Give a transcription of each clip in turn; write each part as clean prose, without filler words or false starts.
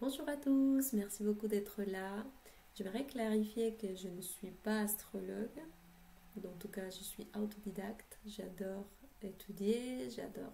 Bonjour à tous, merci beaucoup d'être là. J'aimerais clarifier que je ne suis pas astrologue. En tout cas, je suis autodidacte. J'adore étudier, j'adore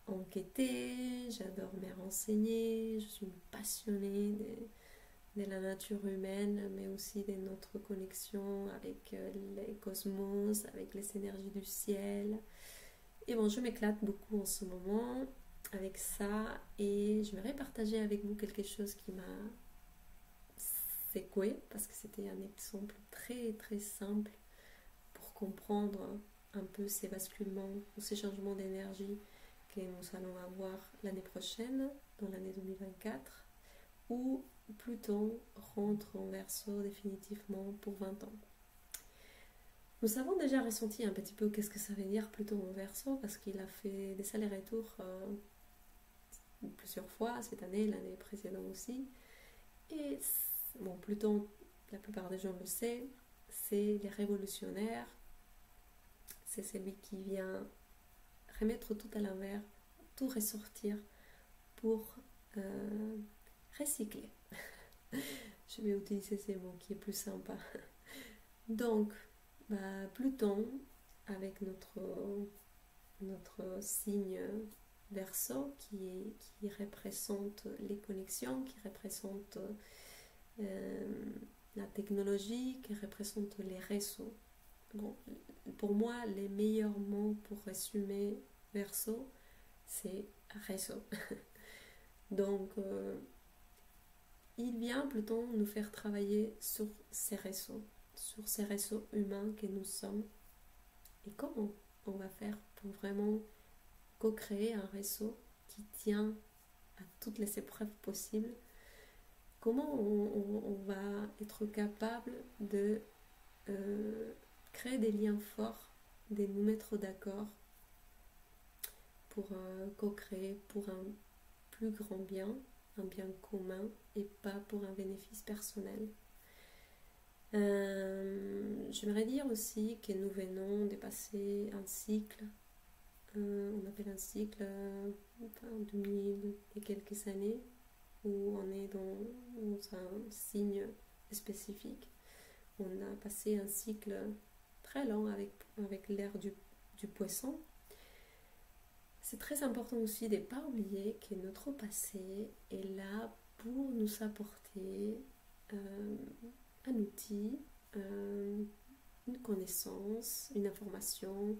enquêter, j'adore me renseigner. Je suis une passionnée de la nature humaine, mais aussi de notre connexion avec les cosmos, avec les énergies du ciel. Et bon, je m'éclate beaucoup en ce moment avec ça et j'aimerais partager avec vous quelque chose qui m'a secoué parce que c'était un exemple très très simple pour comprendre un peu ces basculements ou ces changements d'énergie que nous allons avoir l'année prochaine, dans l'année 2024, où Pluton rentre en Verseau définitivement pour 20 ans. Nous avons déjà ressenti un petit peu qu'est-ce que ça veut dire Pluton en Verseau parce qu'il a fait des allers-retours plusieurs fois cette année, l'année précédente aussi. Et bon, Pluton, la plupart des gens le savent, c'est les révolutionnaires, c'est celui qui vient remettre tout à l'envers, tout ressortir pour euh, recycler. Je vais utiliser ces mots qui est plus sympa. Donc, Pluton, avec notre signe Verseau qui représente les connexions, qui représente la technologie, qui représente les réseaux. Bon, pour moi, les meilleurs mots pour résumer Verseau, c'est réseau. Donc, il vient plutôt nous faire travailler sur ces réseaux humains que nous sommes et comment on va faire pour vraiment co-créer un réseau qui tient à toutes les épreuves possibles. Comment on va être capable de créer des liens forts, de nous mettre d'accord pour co-créer pour un plus grand bien, un bien commun et pas pour un bénéfice personnel. J'aimerais dire aussi que nous venons de passer un cycle, on appelle un cycle, enfin 2000 et quelques années, où on est dans un signe spécifique. On a passé un cycle très long avec l'ère du poisson. C'est très important aussi de ne pas oublier que notre passé est là pour nous apporter un outil, une connaissance, une information,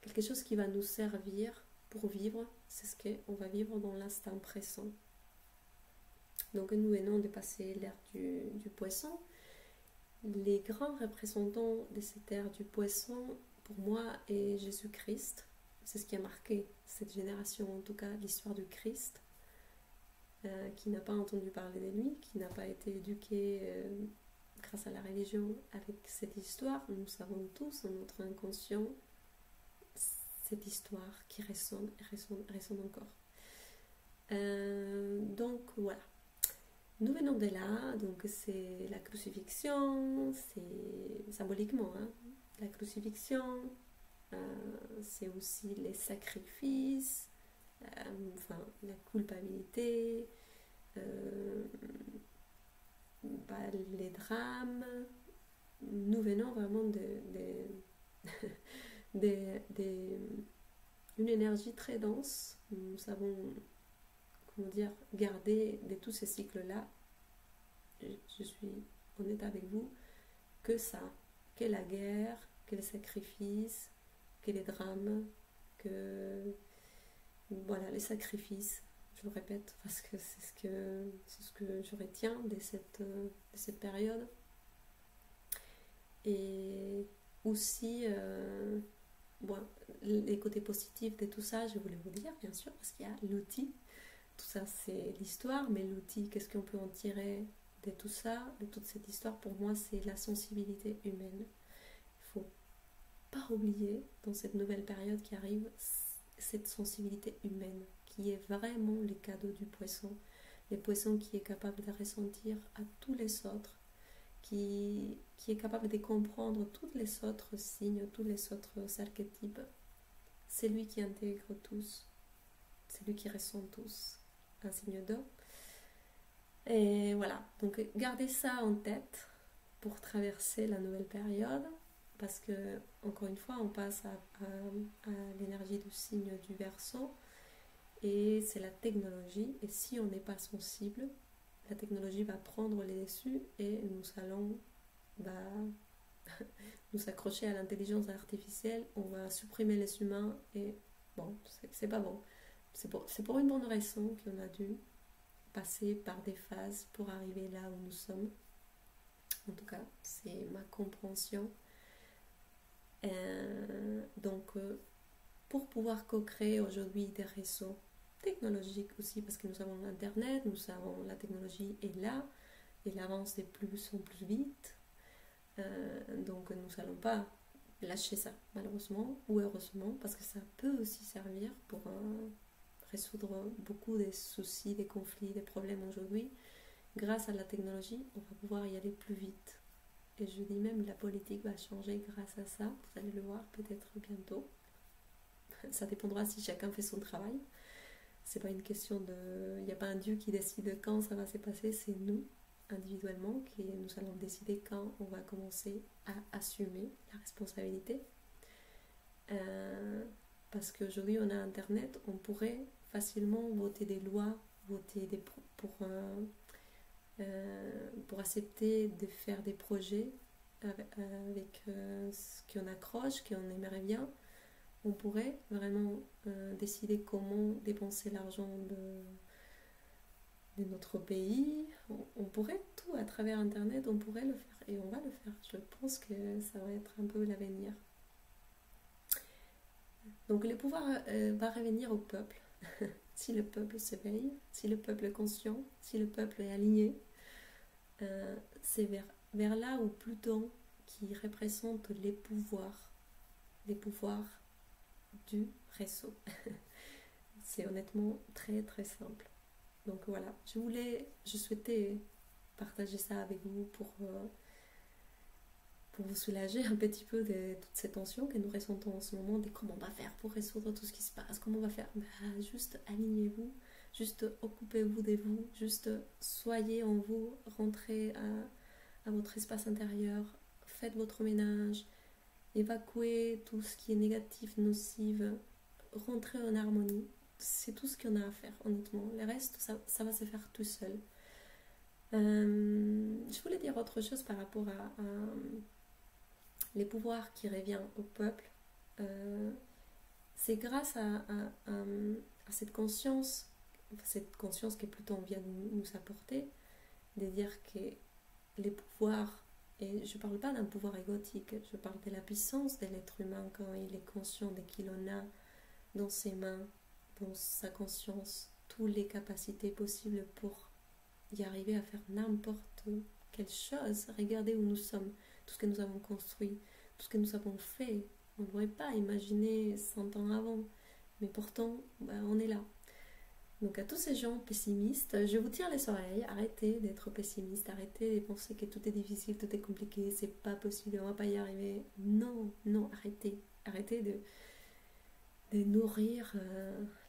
quelque chose qui va nous servir pour vivre. C'est ce qu'on va vivre dans l'instant présent. Donc nous venons de passer l'ère du poisson. Les grands représentants de cette ère du poisson, pour moi, est Jésus-Christ. C'est ce qui a marqué cette génération, en tout cas l'histoire du Christ, qui n'a pas entendu parler de lui, qui n'a pas été éduqué grâce à la religion avec cette histoire. Nous savons tous en notre inconscient cette histoire qui résonne encore. Donc voilà. Nous venons de là, donc c'est la crucifixion, c'est symboliquement, hein, la crucifixion, c'est aussi les sacrifices, enfin la culpabilité, euh, les drames. Nous venons vraiment d'une énergie très dense. Nous avons, comment dire, gardé de tous ces cycles-là, je suis honnête avec vous, que ça, que la guerre, que les sacrifices, que les drames, que voilà, les sacrifices, je le répète parce que c'est ce que je retiens de cette période. Et aussi, bon, les côtés positifs de tout ça, je voulais vous dire, bien sûr, parce qu'il y a l'outil. Tout ça, c'est l'histoire, mais l'outil, qu'est-ce qu'on peut en tirer de tout ça, de toute cette histoire? Pour moi, c'est la sensibilité humaine. Il faut pas oublier, dans cette nouvelle période qui arrive, cette sensibilité humaine, qui est vraiment le cadeau du poisson. Le poisson qui est capable de ressentir à tous les autres, qui est capable de comprendre tous les autres signes, tous les autres archétypes. C'est lui qui intègre tous, c'est lui qui ressent tous. Un signe d'eau. Et voilà, donc gardez ça en tête pour traverser la nouvelle période, parce que, encore une fois, on passe à l'énergie du signe du Verseau, et c'est la technologie, et si on n'est pas sensible, la technologie va prendre les dessus, et nous allons bah, nous accrocher à l'intelligence artificielle, on va supprimer les humains, et bon, c'est pas bon. C'est pour une bonne raison qu'on a dû passer par des phases pour arriver là où nous sommes. En tout cas, c'est ma compréhension. Pour pouvoir co-créer aujourd'hui des réseaux technologiques aussi, parce que nous avons Internet, nous avons la technologie est là, elle avance de plus en plus vite. Donc nous n'allons pas lâcher ça, malheureusement ou heureusement, parce que ça peut aussi servir pour résoudre beaucoup des soucis, des conflits, des problèmes aujourd'hui. Grâce à la technologie, on va pouvoir y aller plus vite. Et je dis même la politique va changer grâce à ça. Vous allez le voir peut-être bientôt. Ça dépendra si chacun fait son travail. C'est pas une question de... Il n'y a pas un Dieu qui décide quand ça va se passer, c'est nous, individuellement, qui nous allons décider quand on va commencer à assumer la responsabilité. Parce qu'aujourd'hui, on a Internet, on pourrait facilement voter des lois, voter pour accepter de faire des projets avec ce qu'on accroche, qu'on aimerait bien. On pourrait vraiment décider comment dépenser l'argent de notre pays. On pourrait tout à travers Internet, on pourrait le faire et on va le faire. Je pense que ça va être un peu l'avenir. Donc le pouvoir va revenir au peuple. Si le peuple s'éveille, si le peuple est conscient, si le peuple est aligné, c'est vers là où Pluton, qui représente les pouvoirs du réseau. C'est honnêtement très très simple. Donc voilà, je souhaitais partager ça avec vous pour vous soulager un petit peu de toutes ces tensions que nous ressentons en ce moment, de comment on va faire pour résoudre tout ce qui se passe, comment on va faire. Juste alignez-vous, juste occupez-vous de vous, juste soyez en vous, rentrez à votre espace intérieur, faites votre ménage, évacuez tout ce qui est négatif, nocif, rentrez en harmonie. C'est tout ce qu'on a à faire, honnêtement. Le reste, ça va se faire tout seul. Je voulais dire autre chose par rapport à les pouvoirs qui reviennent au peuple. C'est grâce à cette conscience que Pluton vient nous apporter, de dire que les pouvoirs, et je ne parle pas d'un pouvoir égotique, je parle de la puissance de l'être humain quand il est conscient de qu'il en a dans ses mains, dans sa conscience, toutes les capacités possibles pour y arriver à faire n'importe quelle chose. Regardez où nous sommes, tout ce que nous avons construit, tout ce que nous avons fait. On ne pourrait pas imaginer 100 ans avant, mais pourtant, on est là. Donc à tous ces gens pessimistes, je vous tire les oreilles, arrêtez d'être pessimiste, arrêtez de penser que tout est difficile, tout est compliqué, c'est pas possible, on va pas y arriver. Non, arrêtez de nourrir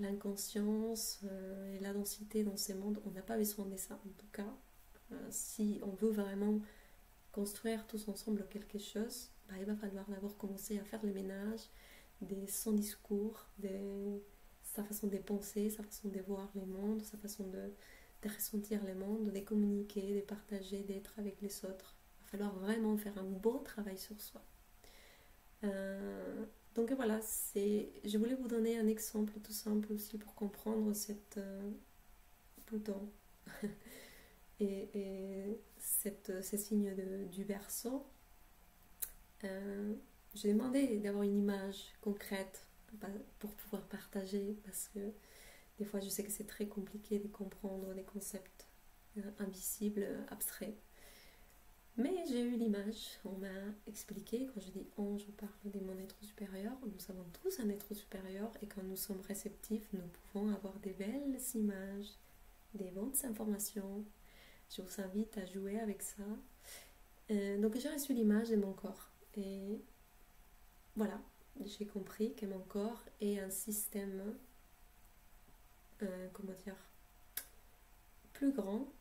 l'inconscience et la densité dans ces mondes. On n'a pas besoin de ça, en tout cas. Si on veut vraiment construire tous ensemble quelque chose, il va falloir d'abord commencer à faire le ménage de son discours, de sa façon de penser, sa façon de voir le monde, sa façon de ressentir le monde, de communiquer, de partager, d'être avec les autres. Il va falloir vraiment faire un beau travail sur soi. Donc voilà, je voulais vous donner un exemple tout simple aussi pour comprendre cette Pluton et ces signes du Verseau. J'ai demandé d'avoir une image concrète pour pouvoir partager, parce que des fois je sais que c'est très compliqué de comprendre des concepts invisibles, abstraits. Mais j'ai eu l'image, on m'a expliqué, quand je dis on, je parle de mon être supérieur, nous avons tous un être supérieur et quand nous sommes réceptifs, nous pouvons avoir des belles images, des bonnes informations. Je vous invite à jouer avec ça. Donc j'ai reçu l'image de mon corps et voilà, j'ai compris que mon corps est un système, plus grand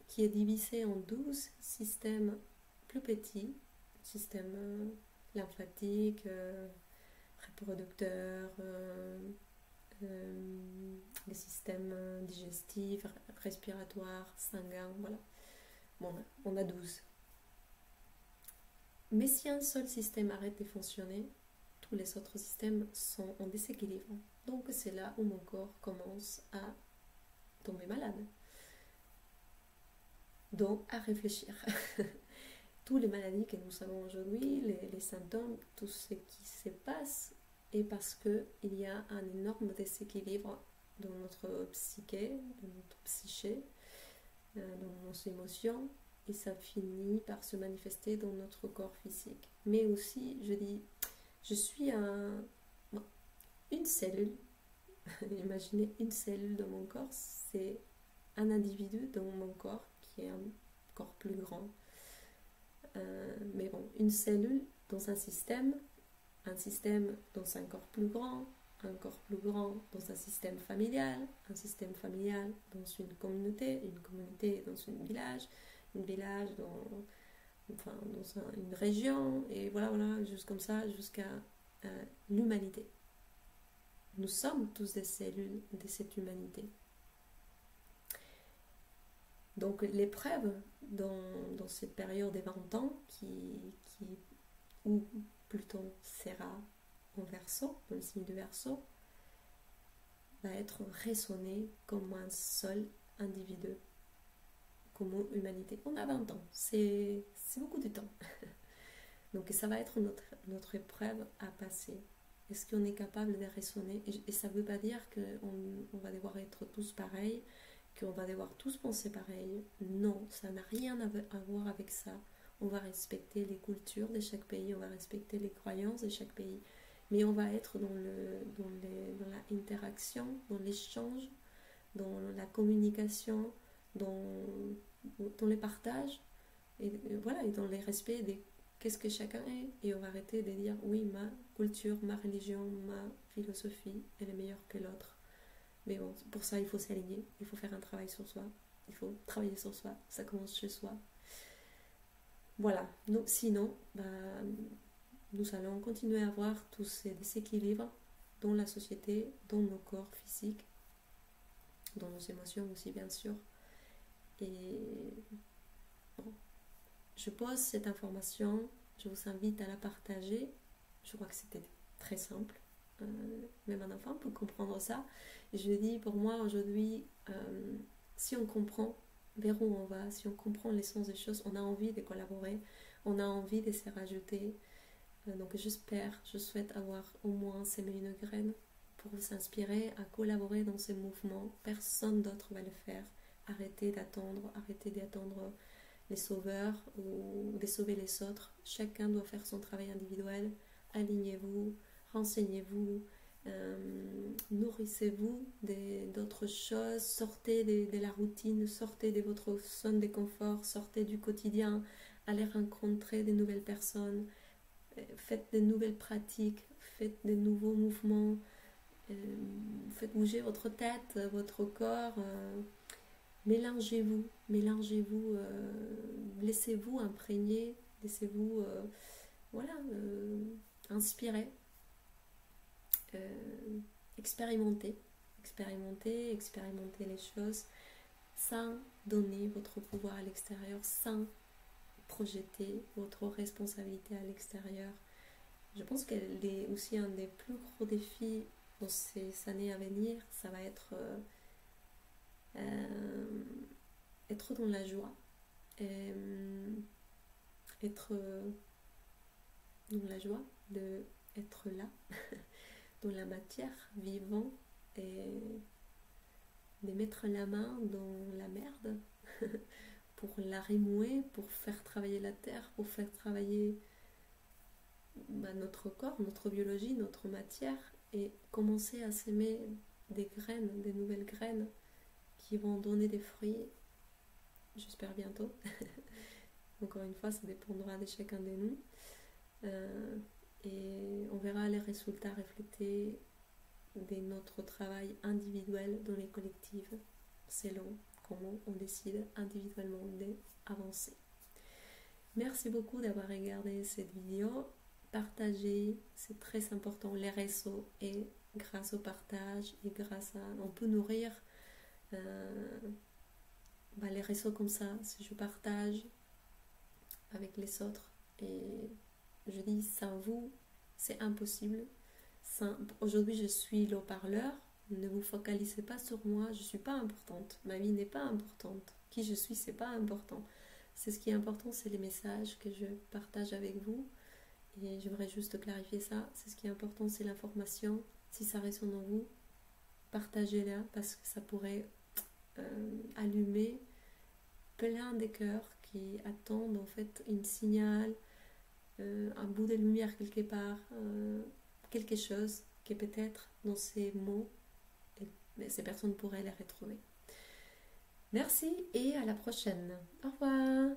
qui est divisé en 12 systèmes plus petits, système lymphatique, reproducteur, les systèmes digestifs, respiratoires, sanguins, voilà. Bon, on a 12. Mais si un seul système arrête de fonctionner, tous les autres systèmes sont en déséquilibre. Donc c'est là où mon corps commence à tomber malade. Donc à réfléchir. Toutes les maladies que nous avons aujourd'hui, les symptômes, tout ce qui se passe est parce qu'il y a un énorme déséquilibre dans notre psyché, dans notre psyché, dans nos émotions, et ça finit par se manifester dans notre corps physique. Mais aussi, je suis une cellule. Imaginez une cellule de mon corps, c'est un individu dans mon corps qui est encore plus grand. Mais bon, une cellule dans un système dans un corps plus grand, un corps plus grand dans un système familial dans une communauté dans un village dans une région, et voilà, juste comme ça, jusqu'à l'humanité. Nous sommes tous des cellules de cette humanité. Donc l'épreuve dans cette période des 20 ans où Pluton sera en Verseau, dans le signe de Verseau, va être raisonné comme un seul individu, comme humanité. On a 20 ans, c'est beaucoup de temps. Donc ça va être notre épreuve à passer. Est-ce qu'on est capable de raisonner? Et ça ne veut pas dire qu'on va devoir être tous pareils, qu'on va devoir tous penser pareil. Non, ça n'a rien à voir avec ça. On va respecter les cultures de chaque pays, on va respecter les croyances de chaque pays. Mais on va être dans l'interaction, dans l'échange, dans la communication, dans les partages, et voilà, et dans les respects de qu'est-ce que chacun est. Et on va arrêter de dire oui, ma culture, ma religion, ma philosophie, elle est meilleure que l'autre. Mais bon, pour ça, il faut s'aligner, il faut faire un travail sur soi, il faut travailler sur soi, ça commence chez soi. Voilà, sinon, nous allons continuer à avoir tous ces déséquilibres dans la société, dans nos corps physiques, dans nos émotions aussi, bien sûr. Et bon, je pose cette information, je vous invite à la partager. Je crois que c'était très simple. Même un enfant peut comprendre ça. Et je le dis, pour moi, aujourd'hui, si on comprend vers où on va, si on comprend l'essence des choses, on a envie de collaborer, on a envie de se rajouter. Donc je souhaite avoir au moins semé une graine pour vous inspirer à collaborer dans ce mouvement. Personne d'autre va le faire. Arrêtez d'attendre les sauveurs ou de sauver les autres. Chacun doit faire son travail individuel. Alignez-vous, renseignez-vous, nourrissez-vous d'autres choses, sortez de la routine, sortez de votre zone de confort, sortez du quotidien, allez rencontrer de nouvelles personnes, faites de nouvelles pratiques, faites de nouveaux mouvements, faites bouger votre tête, votre corps, mélangez-vous, laissez-vous imprégner, laissez-vous inspirer, expérimenter les choses sans donner votre pouvoir à l'extérieur, sans projeter votre responsabilité à l'extérieur. Je pense qu'elle est aussi un des plus gros défis dans ces années à venir. Ça va être être dans la joie, être dans la joie d'être là dans la matière, vivant, et de mettre la main dans la merde pour la remouer, pour faire travailler la terre, pour faire travailler notre corps, notre biologie, notre matière, et commencer à s'aimer des graines, des nouvelles graines qui vont donner des fruits, j'espère bientôt. Encore une fois, ça dépendra de chacun de nous. Et on verra les résultats reflétés de notre travail individuel dans les collectifs selon comment on décide individuellement d'avancer. Merci beaucoup d'avoir regardé cette vidéo. Partagez, c'est très important, les réseaux, et grâce au partage et grâce à... On peut nourrir les réseaux comme ça, si je partage avec les autres. Et je dis, sans vous, c'est impossible. Aujourd'hui, je suis le parleur. Ne vous focalisez pas sur moi, je ne suis pas importante. Ma vie n'est pas importante. Qui je suis, c'est pas important. C'est ce qui est important, c'est les messages que je partage avec vous. Et j'aimerais juste clarifier ça. C'est ce qui est important, c'est l'information. Si ça résonne en vous, partagez-la parce que ça pourrait allumer plein de cœurs qui attendent en fait une signal, un bout de lumière quelque part, quelque chose qui est peut-être dans ces mots, et ces personnes pourraient les retrouver. Merci et à la prochaine. Au revoir.